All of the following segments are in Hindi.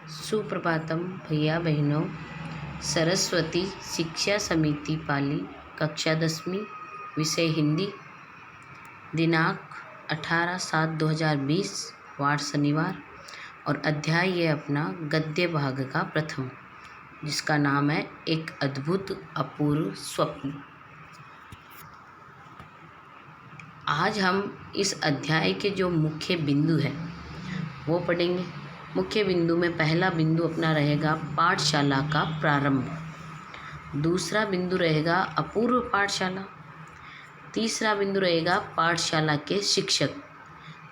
सुप्रभातम भैया बहनों। सरस्वती शिक्षा समिति पाली कक्षा 10वीं, विषय हिंदी, दिनांक 18/7/2020, वार शनिवार। और अध्याय ये अपना गद्य भाग का प्रथम, जिसका नाम है एक अद्भुत अपूर्व स्वप्न। आज हम इस अध्याय के जो मुख्य बिंदु है वो पढ़ेंगे। मुख्य बिंदु में पहला बिंदु अपना रहेगा पाठशाला का प्रारंभ, दूसरा बिंदु रहेगा अपूर्व पाठशाला, तीसरा बिंदु रहेगा पाठशाला के शिक्षक,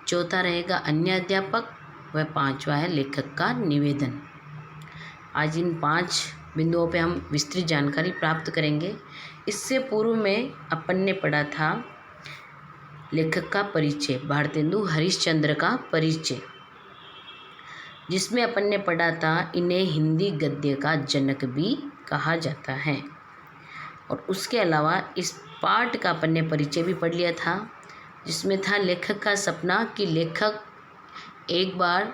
चौथा रहेगा अन्य अध्यापक व पांचवा है लेखक का निवेदन। आज इन 5 बिंदुओं पे हम विस्तृत जानकारी प्राप्त करेंगे। इससे पूर्व में अपन ने पढ़ा था लेखक का परिचय, भारतेंदु हरिश्चंद्र का परिचय, जिसमें अपन ने पढ़ा था इन्हें हिंदी गद्य का जनक भी कहा जाता है। और उसके अलावा इस पाठ का अपन ने परिचय भी पढ़ लिया था, जिसमें था लेखक का सपना कि लेखक एक बार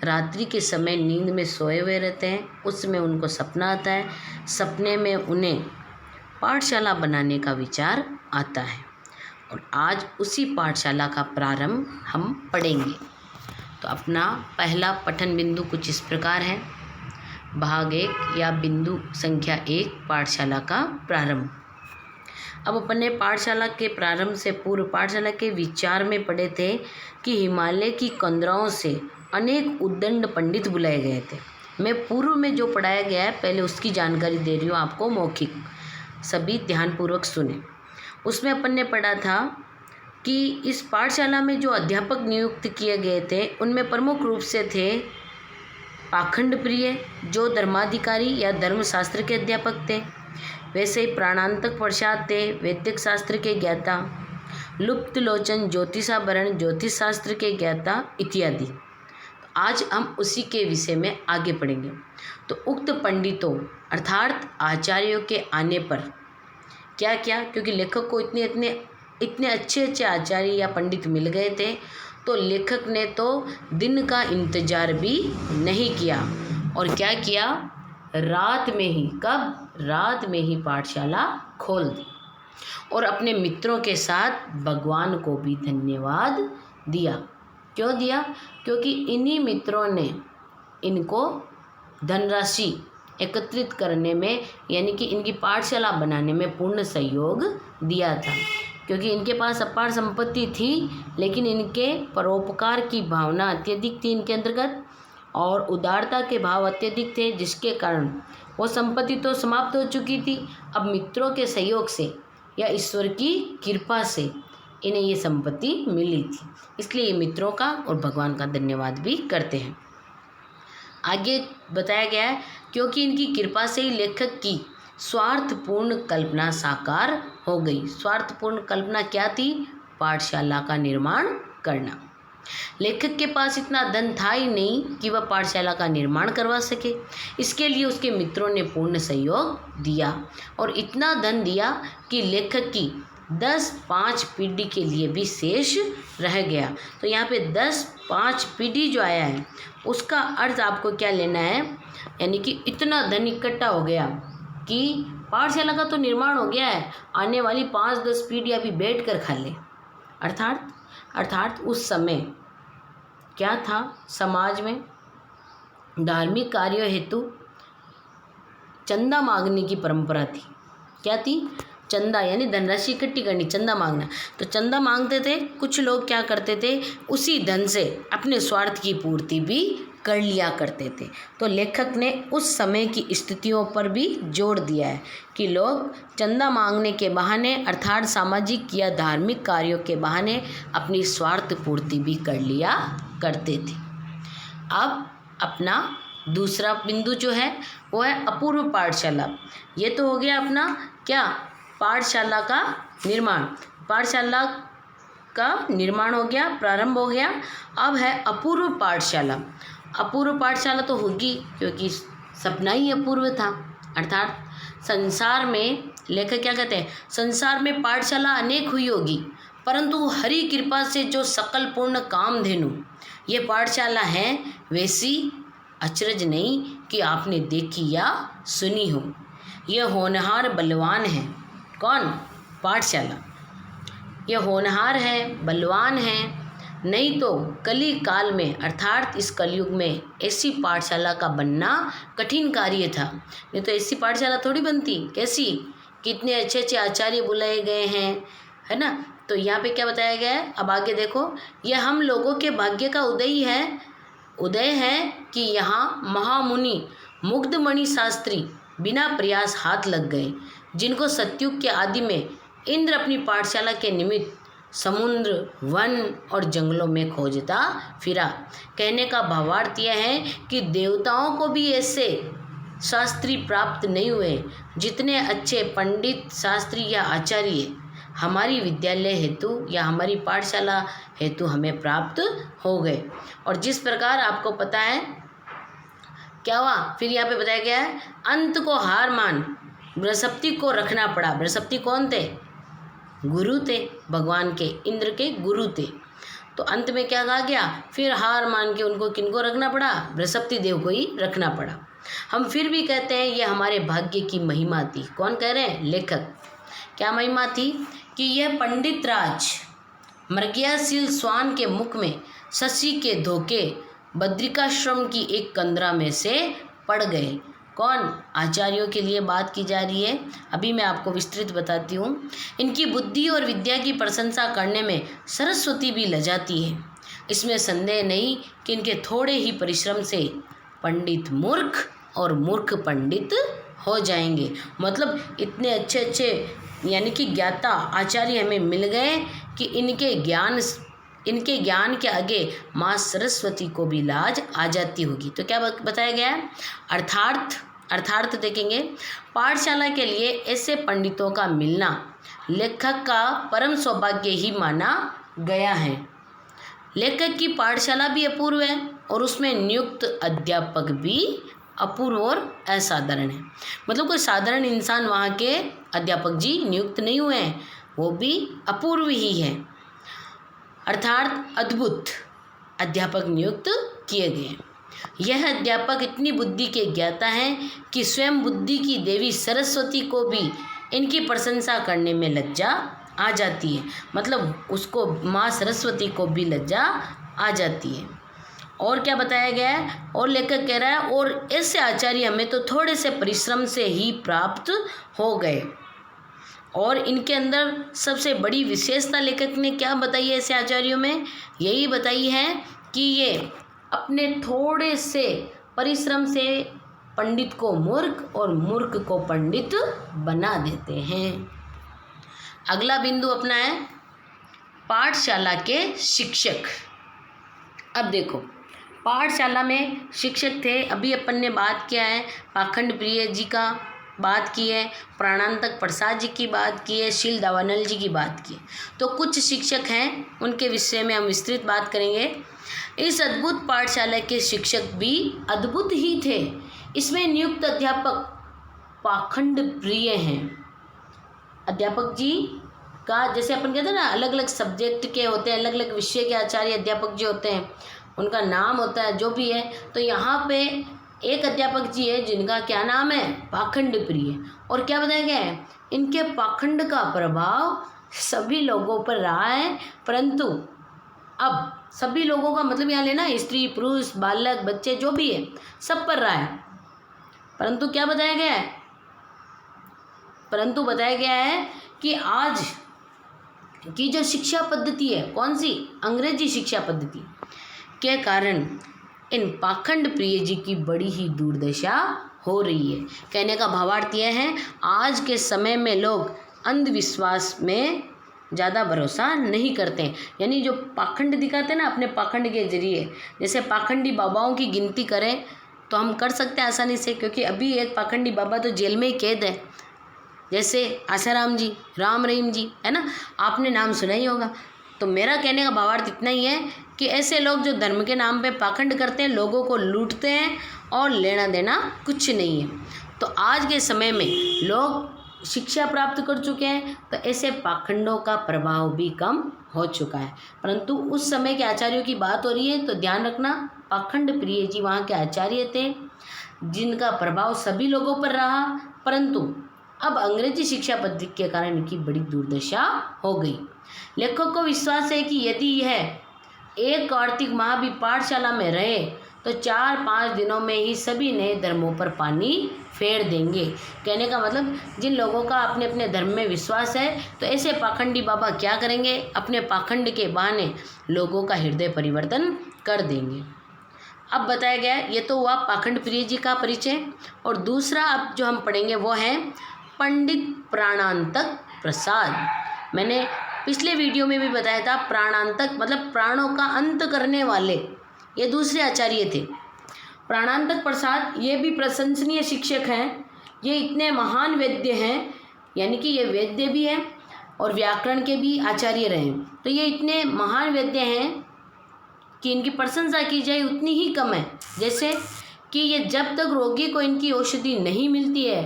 रात्रि के समय नींद में सोए हुए रहते हैं। उस समय उनको सपना आता है, सपने में उन्हें पाठशाला बनाने का विचार आता है। और आज उसी पाठशाला का प्रारंभ हम पढ़ेंगे। तो अपना पहला पठन बिंदु कुछ इस प्रकार है। भाग 1 या बिंदु संख्या 1, पाठशाला का प्रारंभ। अब अपन ने पाठशाला के प्रारंभ से पूर्व पाठशाला के विचार में पढ़े थे कि हिमालय की कंदराओं से अनेक उद्दंड पंडित बुलाए गए थे। मैं पूर्व में जो पढ़ाया गया है पहले उसकी जानकारी दे रही हूँ आपको मौखिक, सभी ध्यानपूर्वक सुने। उसमें अपन ने पढ़ा था कि इस पाठशाला में जो अध्यापक नियुक्त किए गए थे उनमें प्रमुख रूप से थे पाखंड प्रिय, जो धर्माधिकारी या धर्मशास्त्र के अध्यापक थे। वैसे ही प्राणांतक प्रसाद थे, वैदिक शास्त्र के ज्ञाता, लुप्त लोचन ज्योतिषाभरण, ज्योतिष शास्त्र के ज्ञाता इत्यादि। आज हम उसी के विषय में आगे पढ़ेंगे। तो उक्त पंडितों अर्थात आचार्यों के आने पर क्या क्या, क्योंकि लेखक को इतने अच्छे आचार्य या पंडित मिल गए थे, तो लेखक ने तो दिन का इंतजार भी नहीं किया और क्या किया, रात में ही, कब, रात में ही पाठशाला खोल दी और अपने मित्रों के साथ भगवान को भी धन्यवाद दिया। क्यों दिया? क्योंकि इन्हीं मित्रों ने इनको धनराशि एकत्रित करने में, यानी कि इनकी पाठशाला बनाने में पूर्ण सहयोग दिया था। क्योंकि इनके पास अपार संपत्ति थी, लेकिन इनके परोपकार की भावना अत्यधिक थी इनके अंतर्गत और उदारता के भाव अत्यधिक थे, जिसके कारण वो संपत्ति तो समाप्त हो चुकी थी। अब मित्रों के सहयोग से या ईश्वर की कृपा से इन्हें ये संपत्ति मिली थी, इसलिए ये मित्रों का और भगवान का धन्यवाद भी करते हैं। आगे बताया गया है क्योंकि इनकी कृपा से ही लेखक की स्वार्थपूर्ण कल्पना साकार हो गई। स्वार्थपूर्ण कल्पना क्या थी? पाठशाला का निर्माण करना। लेखक के पास इतना धन था ही नहीं कि वह पाठशाला का निर्माण करवा सके। इसके लिए उसके मित्रों ने पूर्ण सहयोग दिया और इतना धन दिया कि लेखक की 10-5 पीढ़ी के लिए भी शेष रह गया। तो यहाँ पे 10-5 पीढ़ी जो आया है उसका अर्थ आपको क्या लेना है, यानी कि इतना धन इकट्ठा हो गया कि पाठशाला का तो निर्माण हो गया है, आने वाली 5-10 पीढ़ी अभी बैठ कर खा ले। अर्थात उस समय क्या था, समाज में धार्मिक कार्यों हेतु चंदा मांगने की परंपरा थी। क्या थी? चंदा, यानी धनराशि इकट्ठी करनी, चंदा मांगना। तो चंदा मांगते थे। कुछ लोग क्या करते थे, उसी धन से अपने स्वार्थ की पूर्ति भी कर लिया करते थे। तो लेखक ने उस समय की स्थितियों पर भी जोर दिया है कि लोग चंदा मांगने के बहाने अर्थात सामाजिक या धार्मिक कार्यों के बहाने अपनी स्वार्थ पूर्ति भी कर लिया करते थे। अब अपना दूसरा बिंदु जो है वो है अपूर्व पाठशाला। ये तो हो गया अपना क्या, पाठशाला का निर्माण। पाठशाला का निर्माण हो गया, प्रारंभ हो गया। अब है अपूर्व पाठशाला। अपूर्व पाठशाला तो होगी क्योंकि सपना ही अपूर्व था। अर्थात संसार में, लेखक क्या कहते हैं, संसार में पाठशाला अनेक हुई होगी, परंतु हरि कृपा से जो सकल पूर्ण कामधेनु ये पाठशाला है, वैसी अचरज नहीं कि आपने देखी या सुनी हो। यह होनहार बलवान है। कौन? पाठशाला। यह होनहार है, बलवान है, नहीं तो कली काल में अर्थात इस कलयुग में ऐसी पाठशाला का बनना कठिन कार्य था। नहीं तो ऐसी पाठशाला थोड़ी बनती। कैसी? कितने अच्छे अच्छे आचार्य बुलाए गए हैं, है ना। तो यहाँ पे क्या बताया गया है, अब आगे देखो। यह हम लोगों के भाग्य का उदय है कि यहाँ महामुनि मुग्धमणि शास्त्री बिना प्रयास हाथ लग गए, जिनको सतयुग के आदि में इंद्र अपनी पाठशाला के निमित्त समुद्र, वन और जंगलों में खोजता फिरा। कहने का भावार्थ यह है कि देवताओं को भी ऐसे शास्त्री प्राप्त नहीं हुए जितने अच्छे पंडित, शास्त्री या आचार्य हमारी विद्यालय हेतु या हमारी पाठशाला हेतु हमें प्राप्त हो गए। और जिस प्रकार आपको पता है क्या हुआ, फिर यहाँ पे बताया गया है, अंत को हार मान बृहस्पति को रखना पड़ा। बृहस्पति कौन थे? गुरु थे, भगवान के, इंद्र के गुरु थे। तो अंत में क्या कहा गया, फिर हार मान के उनको किनको रखना पड़ा? बृहस्पति देव को ही रखना पड़ा। हम फिर भी कहते हैं ये हमारे भाग्य की महिमा थी। कौन कह रहे हैं? लेखक। क्या महिमा थी? कि यह पंडित राज मृगयाशील स्वान के मुख में शशि के धोखे बद्रिकाश्रम की एक कंदरा में से पड़ गए। कौन? आचार्यों के लिए बात की जा रही है। अभी मैं आपको विस्तृत बताती हूँ। इनकी बुद्धि और विद्या की प्रशंसा करने में सरस्वती भी लजाती है। इसमें संदेह नहीं कि इनके थोड़े ही परिश्रम से पंडित मूर्ख और मूर्ख पंडित हो जाएंगे। मतलब इतने अच्छे अच्छे यानी कि ज्ञाता आचार्य हमें मिल गए कि इनके ज्ञान के आगे माँ सरस्वती को भी लाज आ जाती होगी। तो क्या बताया गया है? अर्थार्थ देखेंगे। पाठशाला के लिए ऐसे पंडितों का मिलना लेखक का परम सौभाग्य ही माना गया है। लेखक की पाठशाला भी अपूर्व है और उसमें नियुक्त अध्यापक भी अपूर्व और असाधारण है। मतलब कोई साधारण इंसान वहाँ के अध्यापक जी नियुक्त नहीं हुए हैं, वो भी अपूर्व ही है, अर्थात अद्भुत अध्यापक नियुक्त किए गए। यह अध्यापक इतनी बुद्धि के ज्ञाता हैं कि स्वयं बुद्धि की देवी सरस्वती को भी इनकी प्रशंसा करने में लज्जा आ जाती है। मतलब उसको माँ सरस्वती को भी लज्जा आ जाती है। और क्या बताया गया है? और लेखक कह रहा है और ऐसे आचार्य हमें तो थोड़े से परिश्रम से ही प्राप्त हो गए। और इनके अंदर सबसे बड़ी विशेषता लेखक ने क्या बताई है ऐसे आचार्यों में? यही बताई है कि ये अपने थोड़े से परिश्रम से पंडित को मूर्ख और मूर्ख को पंडित बना देते हैं। अगला बिंदु अपना है पाठशाला के शिक्षक। अब देखो, पाठशाला में शिक्षक थे। अभी अपन ने बात किया है पाखंड प्रिय जी का, बात की है प्राणांतक प्रसाद जी की, बात की है शील दावानल जी की, बात की है। तो कुछ शिक्षक हैं, उनके विषय में हम विस्तृत बात करेंगे। इस अद्भुत पाठशाला के शिक्षक भी अद्भुत ही थे। इसमें नियुक्त अध्यापक पाखंड प्रिय हैं। अध्यापक जी का जैसे अपन कहते हैं ना, अलग अलग सब्जेक्ट के होते हैं, अलग अलग विषय के आचार्य अध्यापक जी होते हैं, उनका नाम होता है जो भी है। तो यहाँ पे एक अध्यापक जी है जिनका क्या नाम है? पाखंड प्रिय। और क्या बताया गया है? इनके पाखंड का प्रभाव सभी लोगों पर रहा है, परंतु अब सभी लोगों का मतलब यहाँ लेना स्त्री पुरुष बालक बच्चे जो भी है सब पर रहा है। परंतु क्या बताया गया है? परंतु बताया गया है कि आज की जो शिक्षा पद्धति है, कौन सी? अंग्रेजी शिक्षा पद्धति के कारण इन पाखंड प्रिय जी की बड़ी ही दुर्दशा हो रही है। कहने का भावार्थ यह है, आज के समय में लोग अंधविश्वास में ज़्यादा भरोसा नहीं करते हैं। यानी जो पाखंड दिखाते हैं ना अपने पाखंड के जरिए, जैसे पाखंडी बाबाओं की गिनती करें तो हम कर सकते हैं आसानी से, क्योंकि अभी एक पाखंडी बाबा तो जेल में ही कैद है, जैसे आसाराम जी, राम रहीम जी, है ना, आपने नाम सुना ही होगा। तो मेरा कहने का भावार्थ इतना ही है कि ऐसे लोग जो धर्म के नाम पे पाखंड करते हैं, लोगों को लूटते हैं और लेना देना कुछ नहीं है। तो आज के समय में लोग शिक्षा प्राप्त कर चुके हैं, तो ऐसे पाखंडों का प्रभाव भी कम हो चुका है। परंतु उस समय के आचार्यों की बात हो रही है, तो ध्यान रखना, पाखंड प्रिय जी वहाँ के आचार्य थे जिनका प्रभाव सभी लोगों पर रहा। परंतु अब अंग्रेजी शिक्षा पद्धति के कारण इनकी बड़ी दुर्दशा हो गई। लेखक को विश्वास है कि यदि यह एक कार्तिक माह भी पाठशाला में रहे तो 4-5 दिनों में ही सभी नए धर्मों पर पानी फेर देंगे। कहने का मतलब, जिन लोगों का अपने अपने धर्म में विश्वास है, तो ऐसे पाखंडी बाबा क्या करेंगे, अपने पाखंड के बहाने लोगों का हृदय परिवर्तन कर देंगे। अब बताया गया, ये तो हुआ पाखंड प्रिय जी का परिचय। और दूसरा अब जो हम पढ़ेंगे वो है पंडित प्राणांतक प्रसाद। मैंने पिछले वीडियो में भी बताया था, प्राणांतक मतलब प्राणों का अंत करने वाले, ये दूसरे आचार्य थे। प्राणांतक प्रसाद ये भी प्रशंसनीय शिक्षक हैं। ये इतने महान वैद्य हैं, यानी कि ये वैद्य भी हैं और व्याकरण के भी आचार्य रहे। तो ये इतने महान वैद्य हैं कि इनकी प्रशंसा की जाए उतनी ही कम है। जैसे कि ये जब तक रोगी को इनकी औषधि नहीं मिलती है,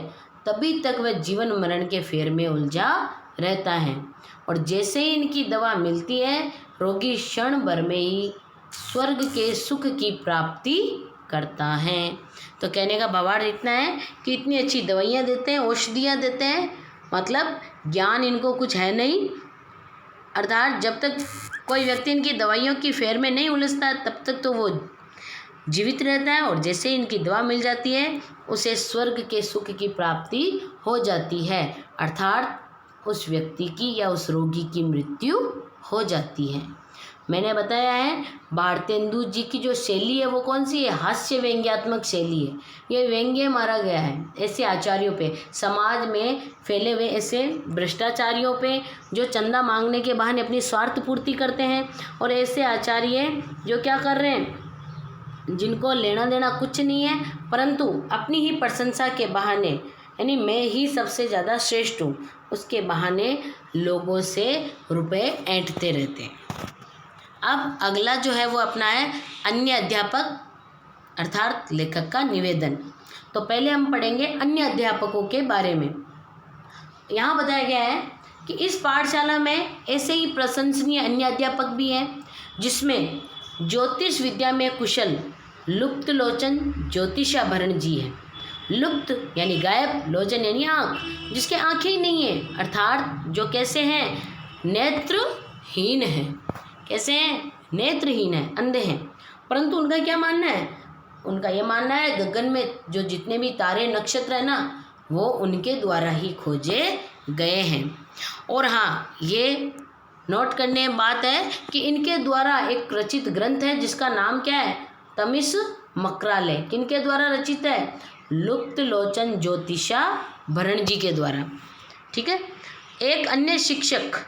तभी तक वह जीवन मरण के फेर में उलझा रहता है, और जैसे ही इनकी दवा मिलती है, रोगी क्षण भर में ही स्वर्ग के सुख की प्राप्ति करता है। तो कहने का भावार्थ इतना है कि इतनी अच्छी दवाइयाँ देते हैं, औषधियाँ देते हैं, मतलब ज्ञान इनको कुछ है नहीं। अर्थात जब तक कोई व्यक्ति इनकी दवाइयों की फेर में नहीं उलझता है, तब तक तो वो जीवित रहता है, और जैसे ही इनकी दवा मिल जाती है, उसे स्वर्ग के सुख की प्राप्ति हो जाती है। अर्थात उस व्यक्ति की या उस रोगी की मृत्यु हो जाती है। मैंने बताया है, भारतेंदु जी की जो शैली है वो कौन सी है, हास्य व्यंग्यात्मक शैली है। ये व्यंग्य मारा गया है ऐसे आचार्यों पे, समाज में फैले हुए ऐसे भ्रष्टाचारियों पे, जो चंदा मांगने के बहाने अपनी स्वार्थ पूर्ति करते हैं, और ऐसे आचार्य जो क्या कर रहे हैं, जिनको लेना देना कुछ नहीं है, परंतु अपनी ही प्रशंसा के बहाने, यानी मैं ही सबसे ज़्यादा श्रेष्ठ हूँ, उसके बहाने लोगों से रुपए ऐंठते रहते हैं। अब अगला जो है वो अपना है अन्य अध्यापक, अर्थात लेखक का निवेदन। तो पहले हम पढ़ेंगे अन्य अध्यापकों के बारे में। यहाँ बताया गया है कि इस पाठशाला में ऐसे ही प्रशंसनीय अन्य अध्यापक भी हैं, जिसमें ज्योतिष विद्या में कुशल लुप्त लोचन ज्योतिषाभरण जी हैं। लुप्त यानी गायब, लोचन यानी आँख, जिसके आँखें ही नहीं है, अर्थात जो कैसे हैं, नेत्रहीन हैं। कैसे हैं, नेत्रहीन है, अंधे हैं। परंतु उनका क्या मानना है, उनका यह मानना है गगन में जो जितने भी तारे नक्षत्र है ना, वो उनके द्वारा ही खोजे गए हैं। और हाँ, ये नोट करने बात है कि इनके द्वारा एक रचित ग्रंथ है जिसका नाम क्या है, तमिस मक्रालय। किनके द्वारा रचित है, लुप्त लोचन ज्योतिषाभरण जी के द्वारा। ठीक है। एक अन्य शिक्षक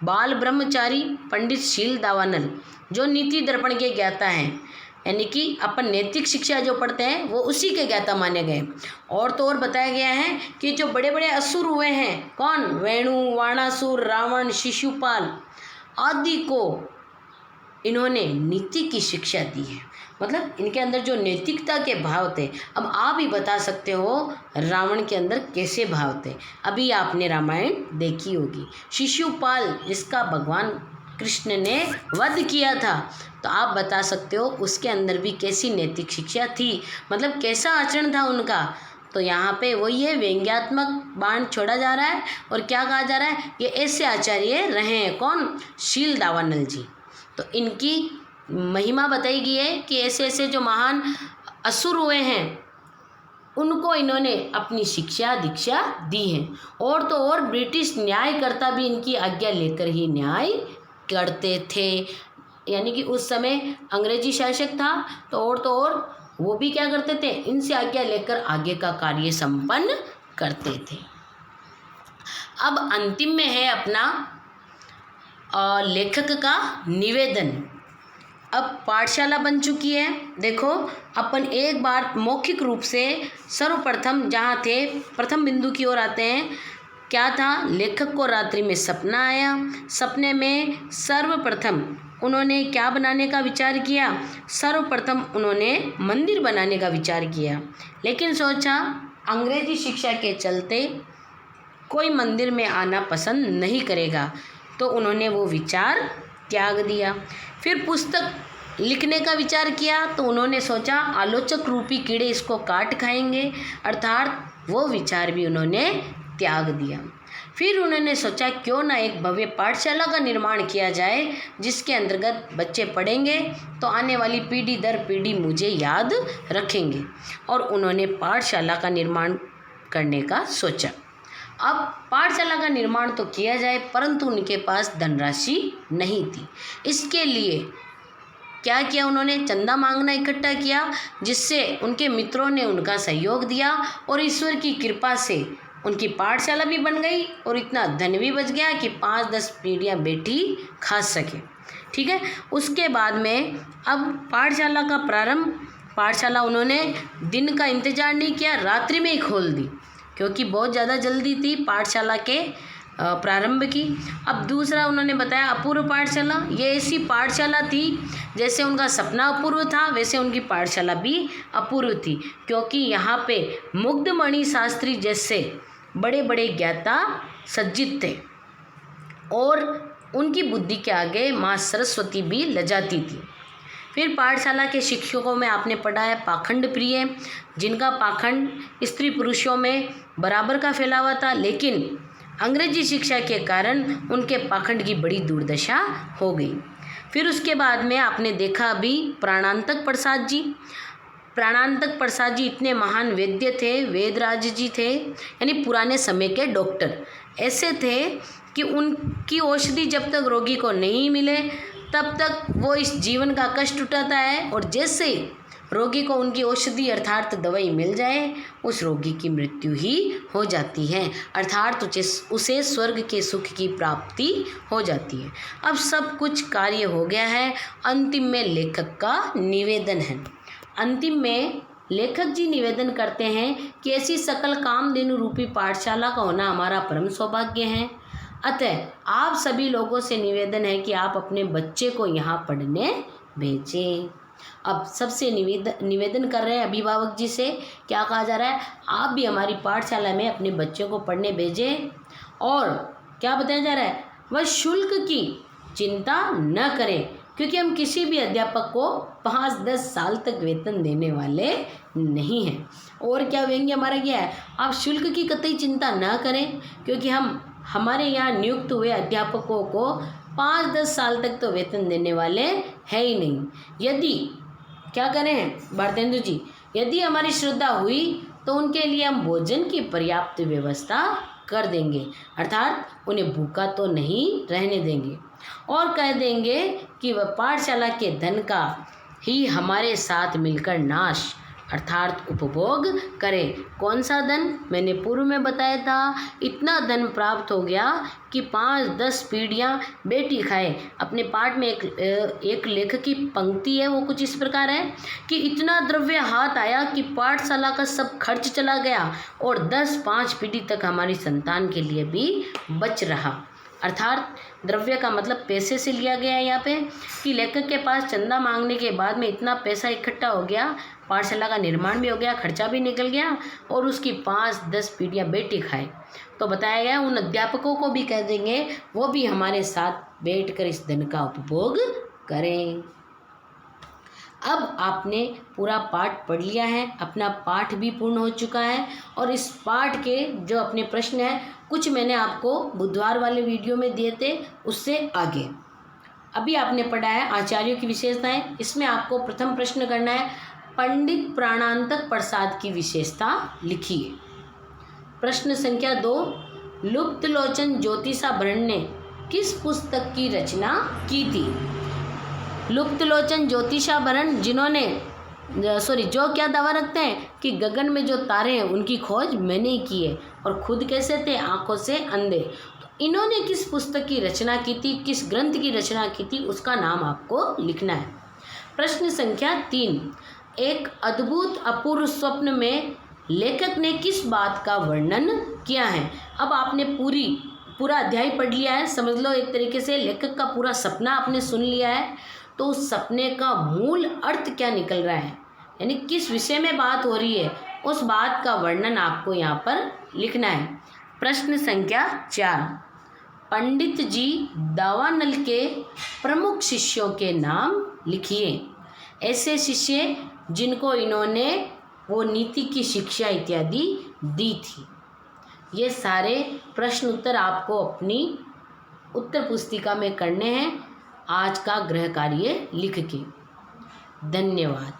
बाल ब्रह्मचारी पंडित शील दावानल, जो नीति दर्पण के ज्ञाता हैं, यानी कि अपन नैतिक शिक्षा जो पढ़ते हैं वो उसी के ज्ञाता माने गए। और तो और बताया गया है कि जो बड़े बड़े असुर हुए हैं, कौन, वेणु, वाणासुर, रावण, शिशुपाल आदि को इन्होंने नीति की शिक्षा दी है। मतलब इनके अंदर जो नैतिकता के भाव थे, अब आप ही बता सकते हो रावण के अंदर कैसे भाव थे। अभी आपने रामायण देखी होगी, शिशुपाल जिसका भगवान कृष्ण ने वध किया था, तो आप बता सकते हो उसके अंदर भी कैसी नैतिक शिक्षा थी, मतलब कैसा आचरण था उनका। तो यहाँ पे वही है, व्यंग्यात्मक बाण छोड़ा जा रहा है और क्या कहा जा रहा है, ये ऐसे आचार्य रहे हैं। कौन, शील दावानल जी। तो इनकी महिमा बताई गई है कि ऐसे ऐसे जो महान असुर हुए हैं उनको इन्होंने अपनी शिक्षा दीक्षा दी है। और तो और ब्रिटिश न्यायकर्ता भी इनकी आज्ञा लेकर ही न्याय करते थे, यानी कि उस समय अंग्रेजी शासक था, तो और वो भी क्या करते थे, इनसे आज्ञा लेकर आगे का कार्य संपन्न करते थे। अब अंतिम में है अपना लेखक का निवेदन। अब पाठशाला बन चुकी है। देखो, अपन एक बार मौखिक रूप से सर्वप्रथम जहाँ थे, प्रथम बिंदु की ओर आते हैं। क्या था, लेखक को रात्रि में सपना आया। सपने में सर्वप्रथम उन्होंने क्या बनाने का विचार किया, सर्वप्रथम उन्होंने मंदिर बनाने का विचार किया। लेकिन सोचा अंग्रेजी शिक्षा के चलते कोई मंदिर में आना पसंद नहीं करेगा। तो उन्होंने वो विचार त्याग दिया। फिर पुस्तक लिखने का विचार किया तो उन्होंने सोचा आलोचक रूपी कीड़े इसको काट खाएंगे, अर्थात वो विचार भी उन्होंने त्याग दिया। फिर उन्होंने सोचा क्यों ना एक भव्य पाठशाला का निर्माण किया जाए जिसके अंतर्गत बच्चे पढ़ेंगे तो आने वाली पीढ़ी दर पीढ़ी मुझे याद रखेंगे, और उन्होंने पाठशाला का निर्माण करने का सोचा। अब पाठशाला का निर्माण तो किया जाए, परंतु उनके पास धनराशि नहीं थी। इसके लिए क्या किया उन्होंने? चंदा मांगना इकट्ठा किया, जिससे उनके मित्रों ने उनका सहयोग दिया और ईश्वर की कृपा से उनकी पाठशाला भी बन गई और इतना धन भी बच गया कि 5-10 पीढ़ियाँ बेटी खा सके। ठीक है, उसके बाद में अब पाठशाला का प्रारंभ, पाठशाला उन्होंने दिन का इंतजार नहीं किया, रात्रि में ही खोल दी, क्योंकि बहुत ज़्यादा जल्दी थी पाठशाला के प्रारंभ की। अब दूसरा उन्होंने बताया अपूर्व पाठशाला। ये ऐसी पाठशाला थी जैसे उनका सपना अपूर्व था वैसे उनकी पाठशाला भी अपूर्व थी, क्योंकि यहाँ पे मुग्धमणि शास्त्री जैसे बड़े बड़े ज्ञाता सज्जित थे और उनकी बुद्धि के आगे माँ सरस्वती भी लजाती थी। फिर पाठशाला के शिक्षकों में आपने पढ़ा है पाखंड प्रिय, जिनका पाखंड स्त्री पुरुषों में बराबर का फैला हुआ था, लेकिन अंग्रेजी शिक्षा के कारण उनके पाखंड की बड़ी दुर्दशा हो गई। फिर उसके बाद में आपने देखा अभी प्राणांतक प्रसाद जी। प्राणांतक प्रसाद जी इतने महान वैद्य थे, वेदराज जी थे, यानी पुराने समय के डॉक्टर ऐसे थे कि उनकी औषधि जब तक रोगी को नहीं मिले तब तक वो इस जीवन का कष्ट उठाता है, और जैसे रोगी को उनकी औषधि अर्थात दवाई मिल जाए उस रोगी की मृत्यु ही हो जाती है, अर्थात उसे स्वर्ग के सुख की प्राप्ति हो जाती है। अब सब कुछ कार्य हो गया है, अंतिम में लेखक का निवेदन है। अंतिम में लेखक जी निवेदन करते हैं कि ऐसी सकल कामधेनु रूपी पाठशाला का होना हमारा परम सौभाग्य है। अतः आप सभी लोगों से निवेदन है कि आप अपने बच्चे को यहाँ पढ़ने भेजें। अब सबसे निवेदन कर रहे हैं अभिभावक जी से, क्या कहा जा रहा है? आप भी हमारी पाठशाला में अपने बच्चों को पढ़ने भेजें, और क्या बताया जा रहा है? वह शुल्क की चिंता न करें, क्योंकि हम किसी भी अध्यापक को 5-10 साल तक वेतन देने वाले नहीं हैं। और क्या व्यंग्य हमारा क्या है? आप शुल्क की कतई चिंता न करें, क्योंकि हम हमारे यहाँ नियुक्त हुए अध्यापकों को 5-10 साल तक तो वेतन देने वाले है ही नहीं। यदि क्या करें भारतेंदु जी, यदि हमारी श्रद्धा हुई तो उनके लिए हम भोजन की पर्याप्त व्यवस्था कर देंगे, अर्थात उन्हें भूखा तो नहीं रहने देंगे, और कह देंगे कि वह पाठशाला के धन का ही हमारे साथ मिलकर नाश अर्थात उपभोग करें। कौन सा धन? मैंने पूर्व में बताया था, इतना धन प्राप्त हो गया कि 5-10 पीढ़ियाँ बेटी खाए। अपने पाठ में एक लेखक की पंक्ति है, वो कुछ इस प्रकार है कि इतना द्रव्य हाथ आया कि पाठशाला का सब खर्च चला गया और 10-5 पीढ़ी तक हमारी संतान के लिए भी बच रहा। अर्थात द्रव्य का मतलब पैसे से लिया गया है यहाँ पे, कि लेखक के पास चंदा मांगने के बाद में इतना पैसा इकट्ठा हो गया, पाठशाला का निर्माण भी हो गया, खर्चा भी निकल गया और उसकी 5-10 पीढ़ियाँ बेटी खाए। तो बताया गया उन अध्यापकों को भी कह देंगे वो भी हमारे साथ बैठकर इस धन का उपभोग करें। अब आपने पूरा पाठ पढ़ लिया है, अपना पाठ भी पूर्ण हो चुका है, और इस पाठ के जो अपने प्रश्न हैं कुछ मैंने आपको बुधवार वाले वीडियो में दिए थे, उससे आगे अभी आपने पढ़ा है आचार्यों की विशेषताएं। इसमें आपको प्रथम प्रश्न करना है, पंडित प्राणांतक प्रसाद की विशेषता लिखिए। प्रश्न संख्या 2, लुप्तलोचन ज्योतिषाभरण ने किस पुस्तक की रचना की थी? लुप्तलोचन ज्योतिषाभरण जिन्होंने जो क्या दावा रखते हैं कि गगन में जो तारे हैं उनकी खोज मैंने ही की है, और खुद कैसे थे? आंखों से अंधे। तो इन्होंने किस पुस्तक की रचना की थी, किस ग्रंथ की रचना की थी, उसका नाम आपको लिखना है। प्रश्न संख्या 3, एक अद्भुत अपूर्व स्वप्न में लेखक ने किस बात का वर्णन किया है? अब आपने पूरा अध्याय पढ़ लिया है, समझ लो एक तरीके से लेखक का पूरा सपना आपने सुन लिया है, तो उस सपने का मूल अर्थ क्या निकल रहा है, यानी किस विषय में बात हो रही है, उस बात का वर्णन आपको यहाँ पर लिखना है। प्रश्न संख्या 4, पंडित जी दावानल के प्रमुख शिष्यों के नाम लिखिए। ऐसे शिष्य जिनको इन्होंने वो नीति की शिक्षा इत्यादि दी थी। ये सारे प्रश्न उत्तर आपको अपनी उत्तर पुस्तिका में करने हैं आज का गृह कार्य लिख के। धन्यवाद।